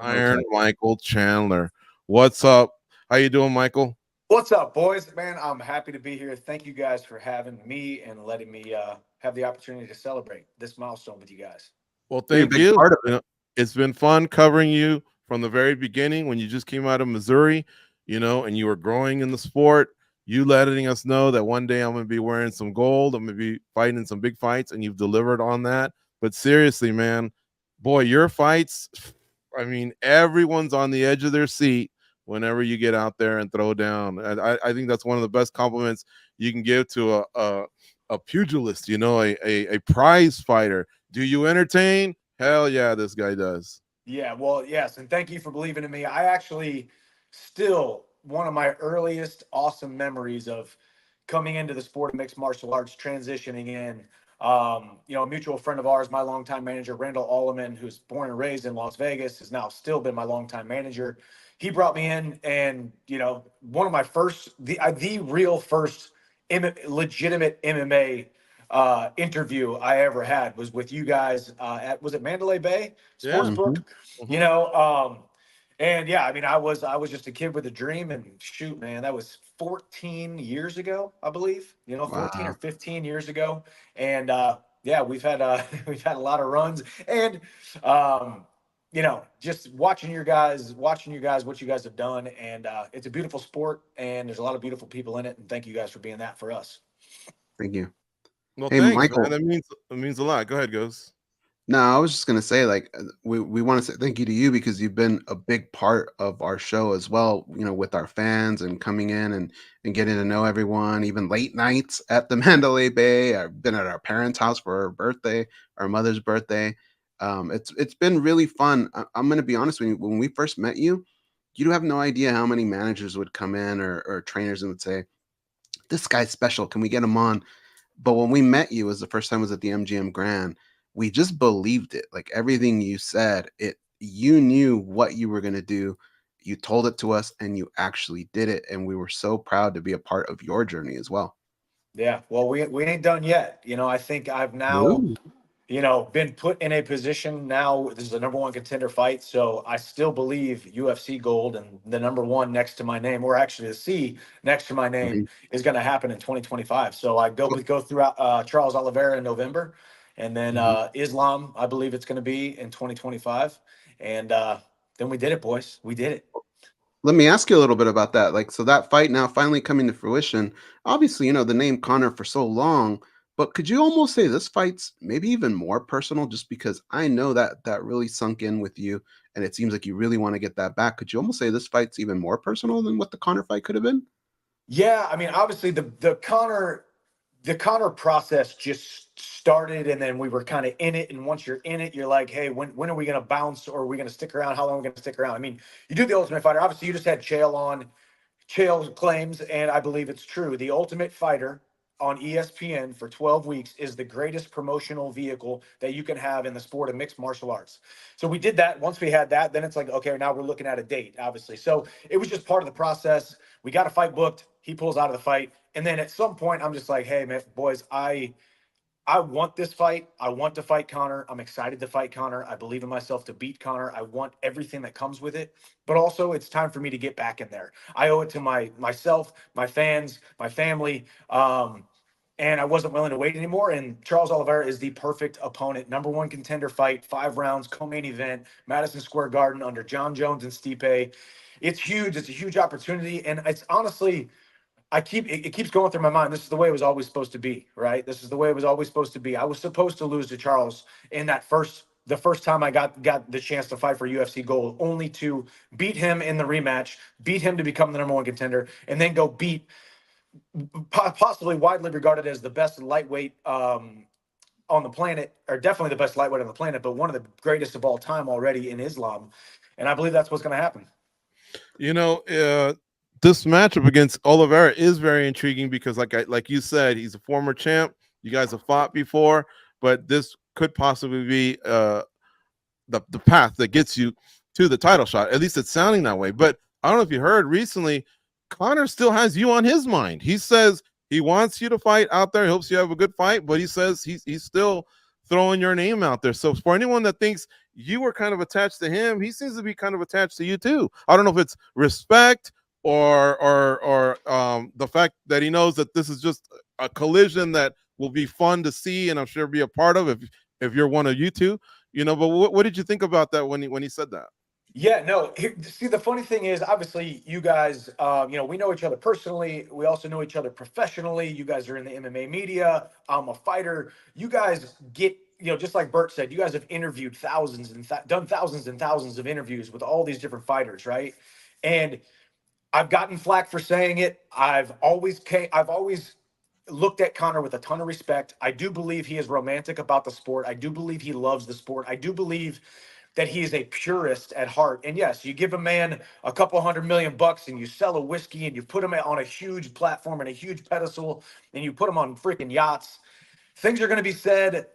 Iron Michael Chandler. What's up? How you doing, Michael? What's up, boys? Man, I'm happy to be here. Thank you guys for having me and letting me have the opportunity to celebrate this milestone with you guys. Well, You're a thank big you. part of it. It's been fun covering you from the very beginning when you just came out of Missouri, and you were growing in the sport. You letting us know that one day I'm going to be wearing some gold. I'm going to be fighting in some big fights, and you've delivered on that. But seriously, man, boy, your fights, I mean, everyone's on the edge of their seat whenever you get out there and throw down. I think that's one of the best compliments you can give to a pugilist, a prize fighter. Do you entertain? Hell yeah, this guy does. Yeah, well, yes, and thank you for believing in me. I actually still one of my earliest awesome memories of coming into the sport of mixed martial arts, transitioning in. A mutual friend of ours, my longtime manager, Randall Alleman, who's born and raised in Las Vegas, has now still been my longtime manager. He brought me in, and one of my first, the real first legitimate MMA interview I ever had was with you guys at, was it Mandalay Bay Yeah. Sportsbook? Mhm. And yeah, I mean, I was just a kid with a dream, and shoot, man, that was 14 years ago, I believe. 14 or Wow. 15 years ago, and yeah, we've had we've had a lot of runs, and um, just watching you guys, what you guys have done, and it's a beautiful sport, and there's a lot of beautiful people in it, and thank you guys for being that for us. Thank you. Well, Hey, thanks, man. Michael. That means a lot. Go ahead, Ghost. No, I was just gonna say, like, we want to say thank you to you because you've been a big part of our show as well. With our fans and coming in and getting to know everyone. Even late nights at the Mandalay Bay. I've been at our parents' house for our birthday, our mother's birthday. It's been really fun. I'm gonna be honest with you. When we first met you, you have no idea how many managers would come in or trainers and would say, "This guy's special. Can we get him on?" But when we met you, was the first time was at the MGM Grand. We just believed it. Like everything you said, you knew what you were going to do. You told it to us and you actually did it. And we were so proud to be a part of your journey as well. Yeah, well, we ain't done yet. I think I've now, Ooh. been put in a position now. This is the number one contender fight, so I still believe UFC gold and the number one next to my name, or actually the C next to my name, Mhm. is going to happen in 2025. So I go throughout Charles Oliveira in November, and then Mhm. Islam, I believe it's going to be in 2025, and then we did it, boys. We did it. Let me ask you a little bit about that. Like, so that fight now finally coming to fruition. Obviously, the name Connor for so long, but could you almost say this fight's maybe even more personal just because I know that that really sunk in with you and it seems like you really want to get that back. Could you almost say this fight's even more personal than what the Connor fight could have been? Yeah, I mean, obviously the Connor process just started, and then we were kind of in it. And once you're in it, you're like, hey, when are we going to bounce, or are we going to stick around? How long are we going to stick around? I mean, you do the Ultimate Fighter. Obviously, you just had Chael on. Chael claims, and I believe it's true, the Ultimate Fighter on ESPN for 12 weeks is the greatest promotional vehicle that you can have in the sport of mixed martial arts. So we did that. Once we had that, then it's like, okay, now we're looking at a date, obviously. So it was just part of the process. We got a fight booked. He pulls out of the fight. And then at some point, I'm just like, hey, man, boys, I want this fight. I want to fight Connor. I'm excited to fight Connor. I believe in myself to beat Connor. I want everything that comes with it. But also, it's time for me to get back in there. I owe it to myself, my fans, my family. And I wasn't willing to wait anymore. And Charles Oliveira is the perfect opponent. Number one contender fight, 5 rounds, co-main event, Madison Square Garden under John Jones and Stipe. It's huge. It's a huge opportunity. And it's honestly, it keeps going through my mind. This is the way it was always supposed to be, right? This is the way it was always supposed to be. I was supposed to lose to Charles in the first time I got the chance to fight for UFC gold, only to beat him in the rematch, beat him to become the number one contender, and then go beat possibly widely regarded as the best lightweight on the planet, or definitely the best lightweight on the planet, but one of the greatest of all time already in Islam. And I believe that's what's going to happen. You know, this matchup against Oliveira is very intriguing because, like you said, he's a former champ. You guys have fought before, but this could possibly be the path that gets you to the title shot. At least it's sounding that way. But I don't know if you heard recently, Connor still has you on his mind. He says he wants you to fight out there. He hopes you have a good fight, but he says he's still throwing your name out there. So for anyone that thinks you were kind of attached to him, he seems to be kind of attached to you too. I don't know if it's respect or the fact that he knows that this is just a collision that will be fun to see, and I'm sure be a part of if you're one of you two, But what did you think about that when he said that? Yeah, no. See, the funny thing is, obviously, you guys, we know each other personally. We also know each other professionally. You guys are in the MMA media. I'm a fighter. You guys get, just like Bert said, you guys have interviewed thousands and done thousands and thousands of interviews with all these different fighters, right? And I've gotten flack for saying it. I've always looked at Conor with a ton of respect. I do believe he is romantic about the sport. I do believe he loves the sport. I do believe that he is a purist at heart. And yes, you give a man a couple $100 million and you sell a whiskey and you put him on a huge platform and a huge pedestal and you put him on freaking yachts. Things are going to be said.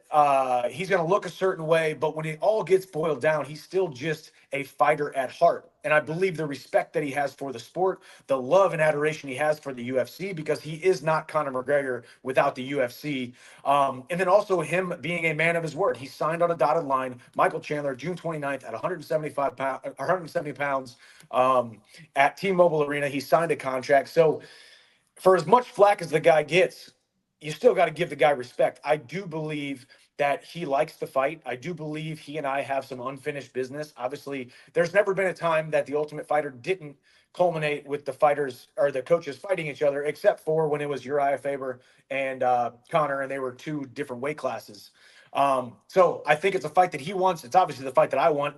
He's going to look a certain way, but when it all gets boiled down, he's still just a fighter at heart. And I believe the respect that he has for the sport, the love and adoration he has for the UFC, because he is not Conor McGregor without the UFC. And then also him being a man of his word. He signed on a dotted line, Michael Chandler, June 29th at 170 pounds at T-Mobile Arena. He signed a contract. So for as much flack as the guy gets, you still got to give the guy respect. I do believe that he likes to fight. I do believe he and I have some unfinished business. Obviously, there's never been a time that the Ultimate Fighter didn't culminate with the fighters or the coaches fighting each other, except for when it was Uriah Faber and Conor, and they were two different weight classes. So I think it's a fight that he wants. It's obviously the fight that I want.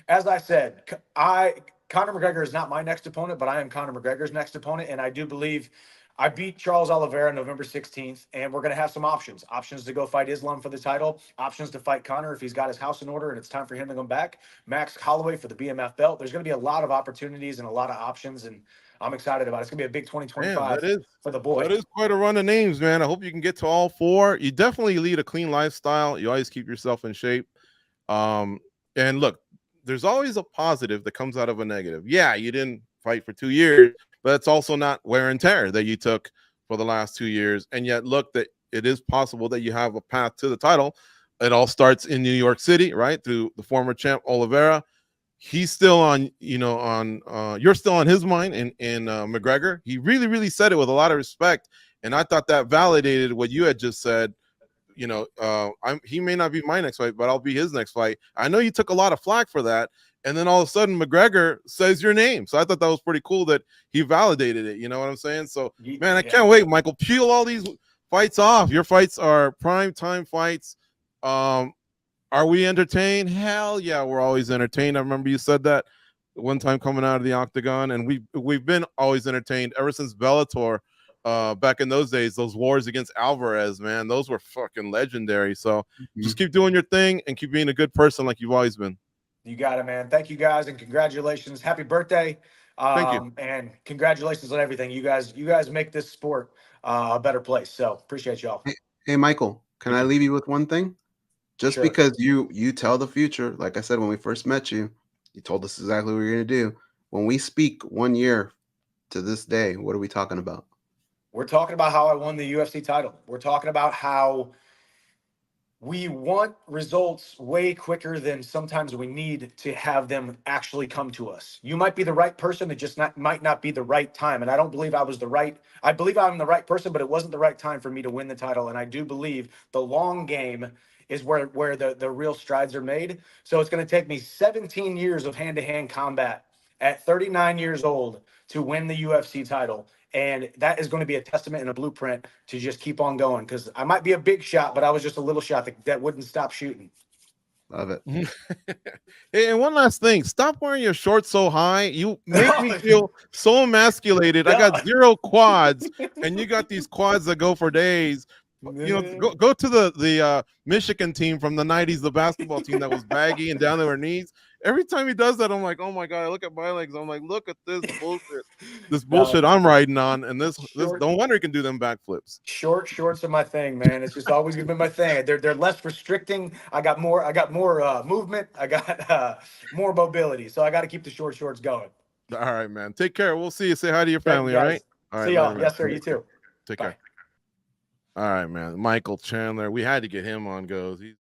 As I said, Conor McGregor is not my next opponent, but I am Conor McGregor's next opponent, and I do believe I beat Charles Oliveira November 16th, and we're going to have some options. Options to go fight Islam for the title. Options to fight Conor if he's got his house in order and it's time for him to come back. Max Holloway for the BMF belt. There's going to be a lot of opportunities and a lot of options, and I'm excited about it. It's going to be a big 2025 for the boy. That is quite a run of names, man. I hope you can get to all four. You definitely lead a clean lifestyle. You always keep yourself in shape. And look, there's always a positive that comes out of a negative. Yeah, you didn't fight for 2 years, but it's also not wear and tear that you took for the last 2 years. And yet, look, that it is possible that you have a path to the title. It all starts in New York City, right? Through the former champ Oliveira. He's still on, you're still on his mind in McGregor. He really, really said it with a lot of respect. And I thought that validated what you had just said. He may not be my next fight, but I'll be his next fight. I know you took a lot of flack for that. And then all of a sudden McGregor says your name. So I thought that was pretty cool that he validated it. You know what I'm saying? So, man, I can't wait, Michael. Peel all these fights off. Your fights are prime time fights. Are we entertained? Hell yeah, we're always entertained. I remember you said that one time coming out of the octagon, and we've been always entertained ever since Bellator. Back in those days, those wars against Alvarez, man, those were fucking legendary. So just keep doing your thing and keep being a good person like you've always been. You got it, man. Thank you guys, and congratulations. Happy birthday. Thank you. And congratulations on everything. You guys make this sport a better place. So appreciate y'all. Hey, Michael, can I leave you with one thing? Just Sure. because you tell the future, like I said, when we first met you, you told us exactly what you're going to do. When we speak 1 year to this day, what are we talking about? We're talking about how I won the UFC title. We're talking about how we want results way quicker than sometimes we need to have them actually come to us. You might be the right person, it just might not be the right time. And I don't believe I believe I'm the right person, but it wasn't the right time for me to win the title. And I do believe the long game is where the real strides are made. So it's going to take me 17 years of hand-to-hand combat at 39 years old to win the UFC title. And that is going to be a testament and a blueprint to just keep on going, because I might be a big shot, but I was just a little shot that wouldn't stop shooting. Love it. Hey, and one last thing. Stop wearing your shorts so high. You make me feel so emasculated. I got 0 quads, and you got these quads that go for days. Go to the Michigan team from the 90s, the basketball team that was baggy and down to her knees. Every time he does that, I'm like, oh my God, I look at my legs. I'm like, look at this bullshit. This bullshit I'm riding on. And this no wonder he can do them backflips. Short shorts are my thing, man. It's just always been my thing. They're less restricting. I got more movement. I got more mobility. So I got to keep the short shorts going. All right, man. Take care. We'll see you. Say hi to your family, all right? All right. See y'all. Later, yes, sir. You too. Take Bye. care. All right, man. Michael Chandler. We had to get him on, goes. He's